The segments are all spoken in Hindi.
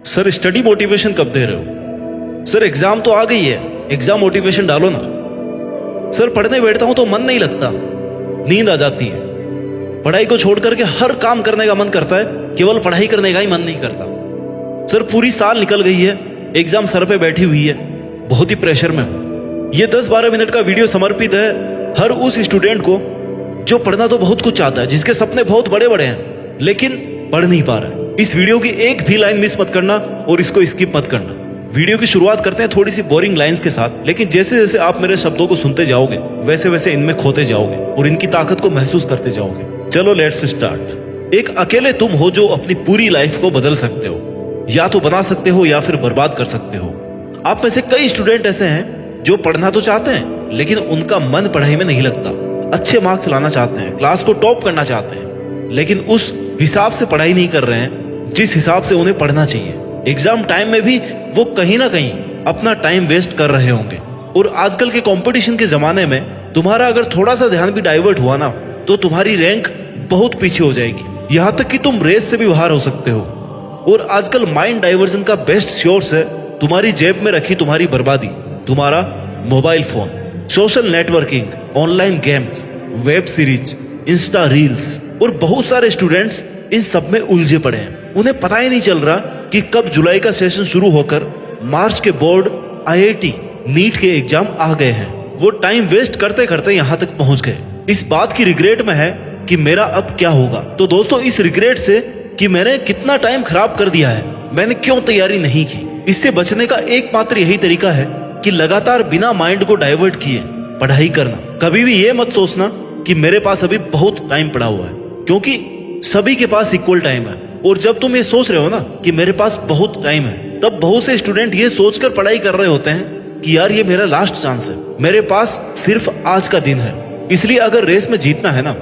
सर स्टडी मोटिवेशन कब दे रहे हो? सर एग्जाम तो आ गई है, एग्जाम मोटिवेशन डालो ना। सर पढ़ने बैठता हूं तो मन नहीं लगता, नींद आ जाती है। पढ़ाई को छोड़ करके हर काम करने का मन करता है, केवल पढ़ाई करने का ही मन नहीं करता। सर पूरी साल निकल गई है, एग्जाम सर पे बैठी हुई है, बहुत ही प्रेशर में हूं। ये 10-12 मिनट का वीडियो समर्पित है हर उस स्टूडेंट को जो पढ़ना तो बहुत कुछ चाहता है, जिसके सपने बहुत बड़े बड़े हैं लेकिन पढ़ नहीं पा रहा है। इस वीडियो की एक भी लाइन मिस मत करना और इसको स्किप मत करना। वीडियो की शुरुआत करते हैं थोड़ी सी बोरिंग लाइंस के साथ, लेकिन जैसे जैसे आप मेरे शब्दों को सुनते जाओगे वैसे वैसे इनमें खोते जाओगे और इनकी ताकत को महसूस करते जाओगे। चलो लेट्स स्टार्ट। एक अकेले तुम हो जो अपनी पूरी लाइफ को बदल सकते हो, या तो बना सकते हो या फिर बर्बाद कर सकते हो। आप में से कई स्टूडेंट ऐसे हैं जो पढ़ना तो चाहते हैं लेकिन उनका मन पढ़ाई में नहीं लगता। अच्छे मार्क्स लाना चाहते हैं, क्लास को टॉप करना चाहते हैं, लेकिन उस हिसाब से पढ़ाई नहीं कर रहे हैं जिस हिसाब से उन्हें पढ़ना चाहिए। एग्जाम टाइम में भी वो कहीं ना कहीं अपना टाइम वेस्ट कर रहे होंगे। और आजकल के कंपटीशन के जमाने में तुम्हारा अगर थोड़ा सा ध्यान भी डाइवर्ट हुआ ना तो तुम्हारी रैंक बहुत पीछे हो जाएगी, यहाँ तक कि तुम रेस से भी बाहर हो सकते हो। और आजकल माइंड डाइवर्जन का बेस्ट सोर्स है तुम्हारी जेब में रखी तुम्हारी बर्बादी, तुम्हारा mobile phone, social networking, online games, web series, Insta reels. और बहुत सारे स्टूडेंट्स इन सब में उलझे पड़े हैं। उन्हें पता ही नहीं चल रहा कि कब जुलाई का सेशन शुरू होकर मार्च के बोर्ड, आईआईटी, नीट के एग्जाम आ गए हैं। वो टाइम वेस्ट करते करते यहाँ तक पहुंच गए। इस बात की रिग्रेट में है कि मेरा अब क्या होगा। तो दोस्तों, इस रिग्रेट से कि मैंने कितना टाइम खराब कर दिया है, मैंने क्यों तैयारी नहीं की, इससे बचने का एकमात्र यही तरीका है कि लगातार बिना माइंड को डाइवर्ट किए पढ़ाई करना। कभी भी ये मत सोचना कि मेरे पास अभी बहुत टाइम पड़ा हुआ है, क्योंकि सभी के पास इक्वल टाइम है। और जब तुम ये सोच रहे हो ना कि मेरे पास बहुत टाइम है, तब बहुत से स्टूडेंट ये सोचकर पढ़ाई कर रहे होते हैं कि यार ये मेरा लास्ट चांस है, मेरे पास सिर्फ आज का दिन है। इसलिए अगर रेस में जीतना है ना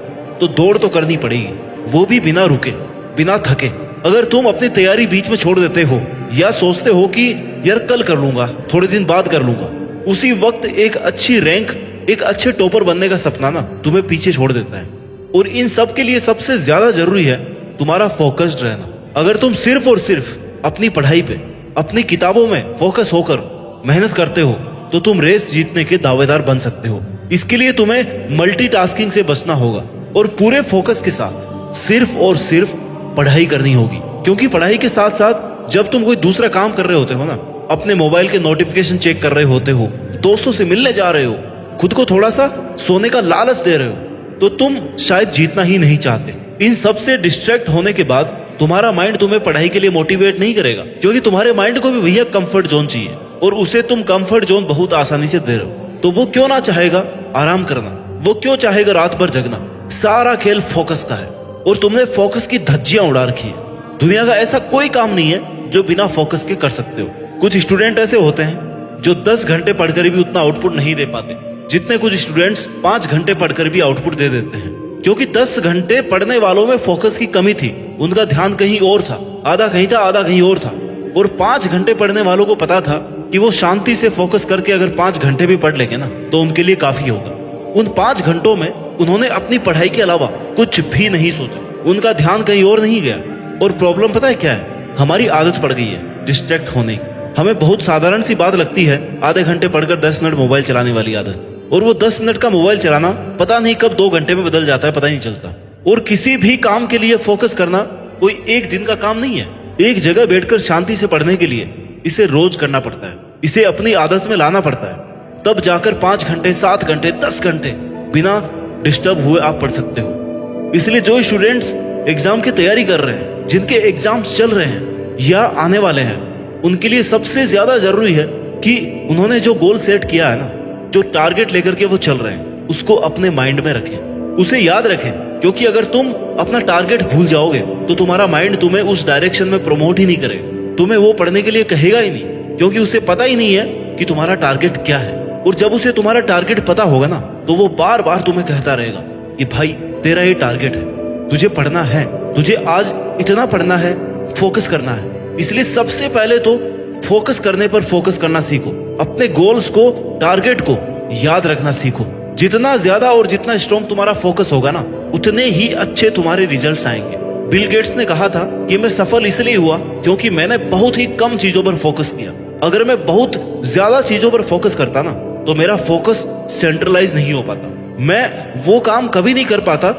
तो दौड़ तो करनी पड़ेगी, वो भी बिना रुके, बिना थके। अगर तुम अपनी तैयारी बीच में छोड़ देते हो या सोचते हो कि यार कल कर लूंगा, थोड़े दिन बाद कर लूंगा, उसी वक्त एक अच्छी रैंक, एक अच्छे टॉपर बनने का सपना ना तुम्हें पीछे छोड़ देता है। और इन सब के लिए सबसे ज्यादा जरूरी है तुम्हारा फोकस्ड रहना। अगर तुम सिर्फ और सिर्फ अपनी पढ़ाई पे, अपनी किताबों में फोकस होकर मेहनत करते हो तो तुम रेस जीतने के दावेदार बन सकते हो। इसके लिए तुम्हें मल्टीटास्किंग से बचना होगा और पूरे फोकस के साथ सिर्फ और सिर्फ पढ़ाई करनी होगी। क्योंकि पढ़ाई के साथ साथ जब तुम कोई दूसरा काम कर रहे होते हो ना, अपने मोबाइल के नोटिफिकेशन चेक कर रहे होते हो, दोस्तों से मिलने जा रहे हो, खुद को थोड़ा सा सोने का लालच दे रहे हो, तो तुम शायद जीतना ही नहीं चाहते। इन सब से डिस्ट्रैक्ट होने के बाद तुम्हारा माइंड तुम्हें पढ़ाई के लिए मोटिवेट नहीं करेगा, क्योंकि तुम्हारे माइंड को भी भैया कंफर्ट जोन चाहिए और उसे तुम कंफर्ट जोन बहुत आसानी से दे रहे हो। तो वो क्यों ना चाहेगा आराम करना, वो क्यों चाहेगा रात भर जगना। सारा खेल फोकस का है और तुमने फोकस की धज्जियां उड़ा रखी है। दुनिया का ऐसा कोई काम नहीं है जो बिना फोकस के कर सकते हो। कुछ स्टूडेंट ऐसे होते हैं जो 10 घंटे पढ़कर भी उतना आउटपुट नहीं दे पाते जितने कुछ स्टूडेंट्स 5 घंटे पढ़कर भी आउटपुट दे देते हैं। क्योंकि 10 घंटे पढ़ने वालों में फोकस की कमी थी, उनका ध्यान कहीं और था, आधा कहीं था, आधा कहीं और था। और 5 घंटे पढ़ने वालों को पता था कि वो शांति से फोकस करके अगर 5 घंटे भी पढ़ लेंगे ना तो उनके लिए काफी होगा। उन 5 घंटों में उन्होंने अपनी पढ़ाई के अलावा कुछ भी नहीं सोचा, उनका ध्यान कहीं और नहीं गया। और प्रॉब्लम पता है क्या है? हमारी आदत पड़ गई है डिस्ट्रैक्ट होने की। हमें बहुत साधारण सी बात लगती है आधे घंटे पढ़कर 10 मिनट मोबाइल चलाने वाली आदत, और वो 10 मिनट का मोबाइल चलाना पता नहीं कब 2 घंटे में बदल जाता है, पता नहीं चलता। और किसी भी काम के लिए फोकस करना कोई एक दिन का काम नहीं है। एक जगह बैठकर शांति से पढ़ने के लिए इसे रोज करना पड़ता है, इसे अपनी आदत में लाना पड़ता है। तब जाकर 5 घंटे, 7 घंटे, 10 घंटे बिना डिस्टर्ब हुए आप पढ़ सकते हो। इसलिए जो स्टूडेंट्स एग्जाम की तैयारी कर रहे हैं, जिनके एग्जाम्स चल रहे हैं या आने वाले हैं, उनके लिए सबसे ज्यादा जरूरी है कि उन्होंने जो गोल सेट किया है ना, जो टारगेट लेकर के वो चल रहे हैं, उसको अपने माइंड में रखें, उसे याद रखें। क्योंकि अगर तुम अपना टारगेट भूल जाओगे तो तुम्हारा माइंड तुम्हें उस डायरेक्शन में प्रमोट ही नहीं करेगा, तुम्हें वो पढ़ने के लिए कहेगा ही नहीं, क्योंकि उसे पता ही नहीं है कि तुम्हारा टारगेट क्या है। और जब उसे तुम्हारा टारगेट पता होगा ना तो वो बार बार तुम्हें कहता रहेगा कि भाई तेरा ये टारगेट है, तुझे पढ़ना है, तुझे आज इतना पढ़ना है, फोकस करना है। इसलिए सबसे पहले तो फोकस करने पर फोकस करना सीखो, अपने गोल्स को, टारगेट को याद रखना सीखो। जितना ज्यादा और जितना स्ट्रॉन्ग तुम्हारा फोकस होगा ना, उतने ही अच्छे तुम्हारे रिजल्ट्स आएंगे। बिल गेट्स ने कहा था कि मैं सफल इसलिए हुआ क्योंकि मैंने बहुत ही कम चीजों पर फोकस किया। अगर मैं बहुत ज्यादा चीजों पर फोकस करता ना तो मेरा फोकस सेंट्रलाइज नहीं हो पाता, मैं वो काम कभी नहीं कर पाता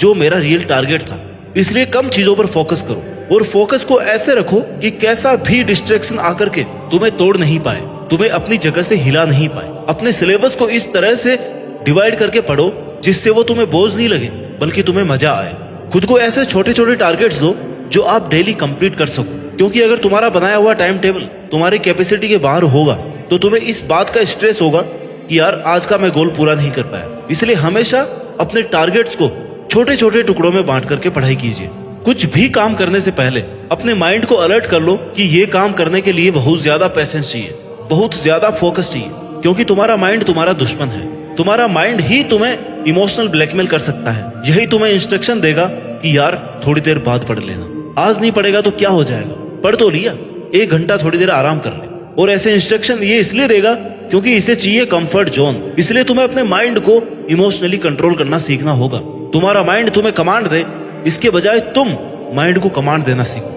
जो मेरा रियल टारगेट था। इसलिए कम चीजों पर फोकस करो और फोकस को ऐसे रखो कि कैसा भी डिस्ट्रैक्शन आकर के तुम्हें तोड़ नहीं पाए, तुम्हें अपनी जगह से हिला नहीं पाए। अपने सिलेबस को इस तरह से डिवाइड करके पढ़ो जिससे वो तुम्हें बोझ नहीं लगे बल्कि तुम्हें मजा आए। खुद को ऐसे छोटे छोटे टारगेट्स दो जो आप डेली कंप्लीट कर सको, क्योंकि अगर तुम्हारा बनाया हुआ टाइम टेबल तुम्हारी कैपेसिटी के बाहर होगा तो तुम्हें इस बात का स्ट्रेस होगा कि यार आज का मैं गोल पूरा नहीं कर पाया। इसलिए हमेशा अपने टारगेट्स को छोटे छोटे टुकड़ों में बांट करके पढ़ाई कीजिए। कुछ भी काम करने से पहले अपने माइंड को अलर्ट कर लो कि ये काम करने के लिए बहुत ज्यादा पेशेंस चाहिए, बहुत ज्यादा फोकस चाहिए, क्योंकि तुम्हारा माइंड तुम्हारा दुश्मन है। तुम्हारा माइंड ही तुम्हें इमोशनल ब्लैकमेल कर सकता है। यही तुम्हें इंस्ट्रक्शन देगा कि यार थोड़ी देर बाद पढ़ लेना, आज नहीं पढ़ेगा तो क्या हो जाएगा, पढ़ तो लिया, 1 घंटा थोड़ी देर आराम कर ले। और ऐसे इंस्ट्रक्शन ये इसलिए देगा क्योंकि इसे चाहिए कंफर्ट जोन। इसलिए तुम्हें अपने माइंड को इमोशनली कंट्रोल करना सीखना होगा। तुम्हारा माइंड तुम्हें कमांड दे, इसके बजाय तुम माइंड को कमांड देना सीखो,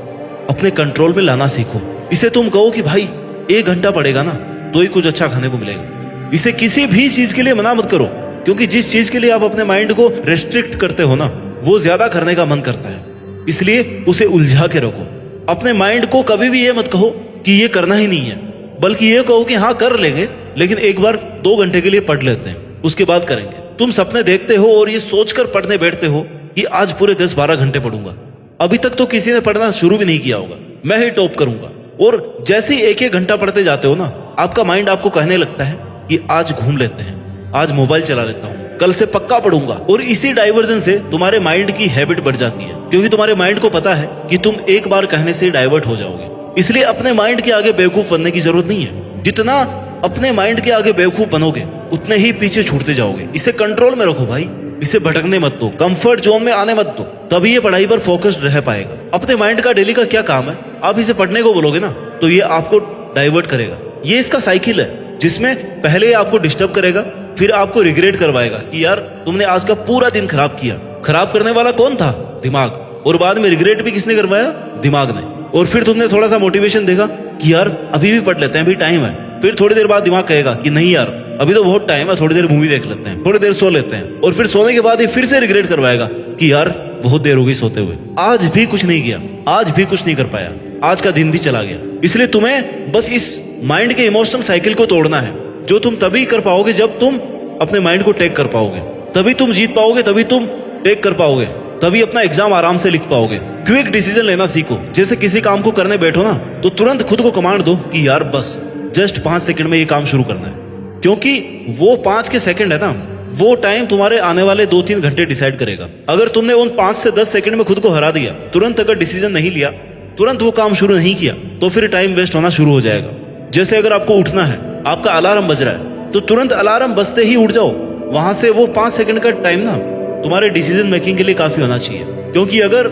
अपने कंट्रोल में लाना सीखो। इसे तुम कहो कि भाई 1 घंटा पढ़ेगा ना तो ही कुछ अच्छा खाने को मिलेगा। इसे किसी भी चीज के लिए मना मत करो, क्योंकि जिस चीज के लिए आप अपने माइंड को रेस्ट्रिक्ट करते हो ना वो ज्यादा करने का मन करता है। इसलिए उसे उलझा के रखो। अपने माइंड को कभी भी ये मत कहो कि ये करना ही नहीं है, बल्कि ये कहो कि हाँ कर लेंगे, लेकिन एक बार 2 घंटे के लिए पढ़ लेते हैं, उसके बाद करेंगे। तुम सपने देखते हो और ये सोचकर पढ़ने बैठते हो कि आज पूरे 10-12 घंटे पढ़ूंगा। अभी तक तो किसी ने पढ़ना शुरू भी नहीं किया होगा, मैं ही टॉप करूंगा। और जैसे ही 1-1 घंटा पढ़ते जाते हो ना, आपका माइंड आपको कहने लगता है कि आज घूम लेते हैं, आज मोबाइल चला लेता हूँ, कल से पक्का पढ़ूंगा। और इसी डाइवर्जन से तुम्हारे माइंड की हैबिट बढ़ जाती है, क्योंकि तुम्हारे माइंड को पता है कि तुम एक बार कहने से डाइवर्ट हो जाओगे। इसलिए अपने माइंड के आगे बेवकूफ बनने की जरूरत नहीं है। जितना अपने माइंड के आगे बेवकूफ बनोगे उतने ही पीछे छूटते जाओगे। इसे कंट्रोल में रखो भाई, इसे भटकने मत दो, कंफर्ट जोन में आने मत दो, तभी ये पढ़ाई पर फोकस्ड रह पाएगा। अपने माइंड का डेली का क्या काम है, आप इसे पढ़ने को बोलोगे ना तो ये आपको डाइवर्ट करेगा। ये इसका साइकिल है जिसमें पहले आपको डिस्टर्ब करेगा, फिर आपको रिग्रेट करवाएगा कि यार तुमने आज का पूरा दिन खराब किया। खराब करने वाला कौन था? दिमाग। और बाद में रिग्रेट भी किसने करवाया? दिमाग ने। और फिर तुमने थोड़ा सा मोटिवेशन देगा कि यार अभी भी पढ़ लेते हैं, अभी टाइम है। फिर थोड़ी देर बाद दिमाग कहेगा कि नहीं यार अभी तो बहुत टाइम है, थोड़ी देर मूवी देख लेते हैं, थोड़ी देर सो लेते हैं। और फिर सोने के बाद ही फिर से रिग्रेट करवाएगा कि यार बहुत देर हो गई सोते हुए, आज भी कुछ नहीं किया, आज भी कुछ नहीं कर पाया, आज का दिन भी चला गया। इसलिए तुम्हें बस इस माइंड के इमोशनल साइकिल को तोड़ना है, जो तुम तभी कर पाओगे जब तुम अपने माइंड को टेक कर पाओगे, तभी तुम जीत पाओगे, तभी तुम टेक कर पाओगे, तभी अपना एग्जाम आराम से लिख पाओगे। क्विक डिसीजन लेना सीखो। जैसे किसी काम को करने बैठो ना तो तुरंत खुद को कमांड दो कि यार बस जस्ट 5 सेकंड में ये काम शुरू करना है, क्योंकि वो 5 के सेकंड है ना, वो टाइम तुम्हारे आने वाले 2-3 घंटे डिसाइड करेगा। अगर तुमने उन 5 से 10 सेकंड में खुद को हरा दिया, तुरंत अगर डिसीजन नहीं लिया, तुरंत वो काम शुरू नहीं किया, तो फिर टाइम वेस्ट होना शुरू हो जाएगा। जैसे अगर आपको उठना है, आपका अलार्म बज रहा है, तो तुरंत अलार्म बजते ही उठ जाओ। वहां से वो 5 सेकंड का टाइम ना तुम्हारे डिसीजन मेकिंग के लिए काफी होना चाहिए, क्योंकि अगर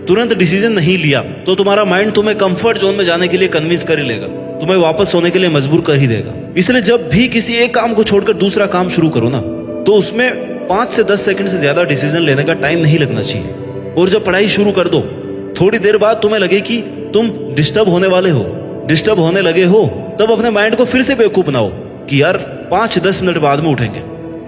तुरंत डिसीजन नहीं लिया तो तुम्हारा माइंड तुम्हें कंफर्ट जोन में जाने के लिए कन्विंस कर ही लेगा, तुम्हें वापस सोने के लिए मजबूर कर ही देगा। इसलिए जब भी किसी एक काम को छोड़कर दूसरा काम शुरू करो ना तो उसमें 5 से 10 सेकंड से ज्यादा डिसीजन लेने का टाइम नहीं लगना चाहिए। और जब पढ़ाई शुरू कर दो, थोड़ी देर बाद तुम्हें लगे कि तुम डिस्टर्ब होने वाले हो, डिस्टर्ब होने लगे हो, तब अपने माइंड को फिर से बेवकूफ बनाओ कि यार 5-10 मिनट बाद में उठेंगे,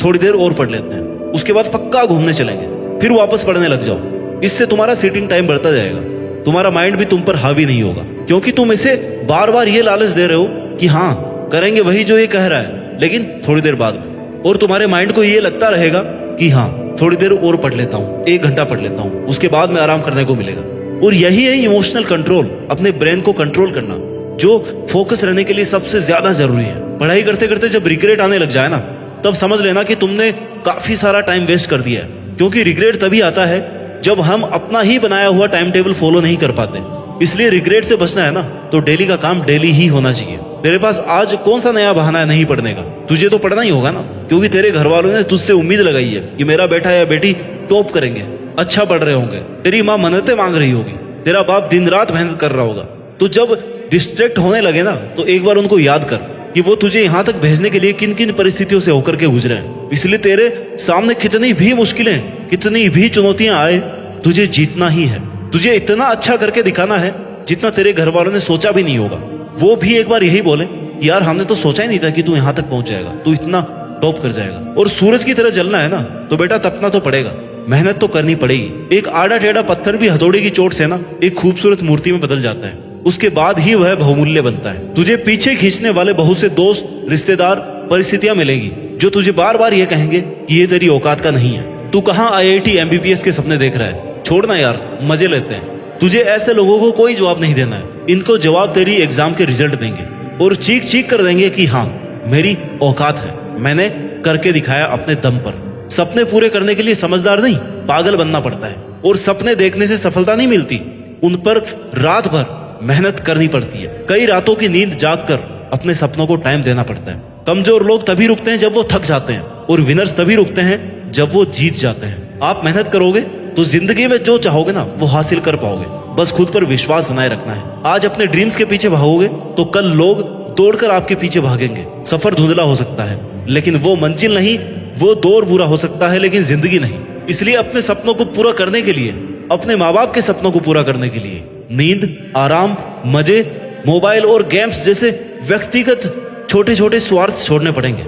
थोड़ी देर और पढ़ लेते हैं, उसके बाद पक्का घूमने चलेंगे, फिर वापस पढ़ने लग जाओ। इससे तुम्हारा सीटिंग टाइम बढ़ता जाएगा, तुम्हारा माइंड भी तुम पर हावी नहीं होगा, क्योंकि तुम इसे बार बार ये लालच दे रहे हो कि हाँ करेंगे वही जो ये कह रहा है, लेकिन थोड़ी देर बाद में। और तुम्हारे माइंड को ये लगता रहेगा कि हाँ थोड़ी देर और पढ़ लेता हूँ, 1 घंटा पढ़ लेता हूँ, उसके बाद में आराम करने को मिलेगा। और यही है इमोशनल कंट्रोल, अपने ब्रेन को कंट्रोल करना, जो फोकस रहने के लिए सबसे ज्यादा जरूरी है। पढ़ाई करते करते जब रिग्रेट आने लग जाए ना, तब समझ लेना कि तुमने काफी सारा टाइम वेस्ट कर दिया है, क्योंकि रिग्रेट तभी आता है जब हम अपना ही बनाया हुआ टाइम टेबल फॉलो नहीं कर पाते। इसलिए रिग्रेट से बचना है ना तो डेली का काम डेली ही होना चाहिए। तेरे पास आज कौन सा नया बहाना है नहीं पढ़ने का? तुझे तो पढ़ना ही होगा ना, क्योंकि तेरे घर वालों ने तुझसे उम्मीद लगाई है कि मेरा बेटा या बेटी टॉप करेंगे, अच्छा पढ़ रहे होंगे, तेरी माँ मन्नतें मांग रही होगी, तेरा बाप दिन रात मेहनत कर रहा होगा। तो जब डिस्ट्रैक्ट होने लगे ना तो एक बार उनको याद कर कि वो तुझे यहाँ तक भेजने के लिए किन किन परिस्थितियों से होकर के गुजरे हैं। इसलिए तेरे सामने कितनी भी मुश्किलें, कितनी भी चुनौतियां आए, तुझे जीतना ही है। तुझे इतना अच्छा करके दिखाना है जितना तेरे घर वालों ने सोचा भी नहीं होगा। वो भी एक बार यही बोले कि यार हमने तो सोचा ही नहीं था कि तू यहाँ तक पहुंच जाएगा, तू इतना टॉप कर जाएगा। और सूरज की तरह जलना है ना तो बेटा तपना तो पड़ेगा, मेहनत तो करनी पड़ेगी। एक आड़ा टेढ़ा पत्थर भी हथौड़े की चोट से ना एक खूबसूरत मूर्ति में बदल जाता है, उसके बाद ही वह बहुमूल्य बनता है। तुझे पीछे खींचने वाले बहुत से दोस्त, रिश्तेदार, परिस्थितियां मिलेंगी जो तुझे बार बार ये कहेंगे कि ये तेरी औकात का नहीं है। तू कहाँ IIT MBBS के सपने देख रहा है, छोड़ना यार, मजे लेते हैं। तुझे ऐसे लोगों को कोई जवाब नहीं देना है, इनको जवाब तेरी एग्जाम के रिजल्ट देंगे और चीख चीख कर देंगे कि हाँ मेरी औकात है, मैंने करके दिखाया अपने दम पर। सपने पूरे करने के लिए समझदार नहीं पागल बनना पड़ता है, और सपने देखने से सफलता नहीं मिलती, उन पर रात भर मेहनत करनी पड़ती है। कई रातों की नींद जाग कर अपने सपनों को टाइम देना पड़ता है। कमजोर लोग तभी रुकते हैं जब वो थक जाते हैं, और विनर्स तभी रुकते हैं जब वो जीत जाते हैं। आप मेहनत करोगे तो जिंदगी में जो चाहोगे ना वो हासिल कर पाओगे, बस खुद पर विश्वास बनाए रखना है। आज अपने ड्रीम्स के पीछे भागोगे तो कल लोग दौड़कर आपके पीछे भागेंगे। सफर धुंधला हो सकता है लेकिन वो मंजिल नहीं, वो दौर बुरा हो सकता है लेकिन जिंदगी नहीं। इसलिए अपने सपनों को पूरा करने के लिए, अपने माँ बाप के सपनों को पूरा करने के लिए नींद, आराम, मजे, मोबाइल और गेम्स जैसे व्यक्तिगत छोटे छोटे स्वार्थ छोड़ने पड़ेंगे।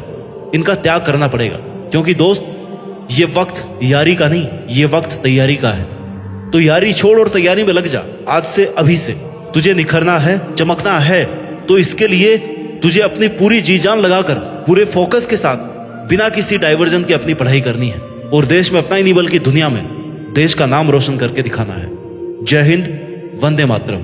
इनका त्याग करना पड़ेगा, क्योंकि दोस्त ये वक्त यारी का नहीं, ये वक्त तैयारी का है। तो यारी छोड़ और तैयारी में लग जा आज से, अभी से। तुझे निखरना है, चमकना है, तो इसके लिए तुझे अपनी पूरी जी जान लगाकर पूरे फोकस के साथ बिना किसी डाइवर्जन के अपनी पढ़ाई करनी है, और देश में अपना ही नहीं बल्कि दुनिया में देश का नाम रोशन करके दिखाना है। जय हिंद, वंदे मातरम।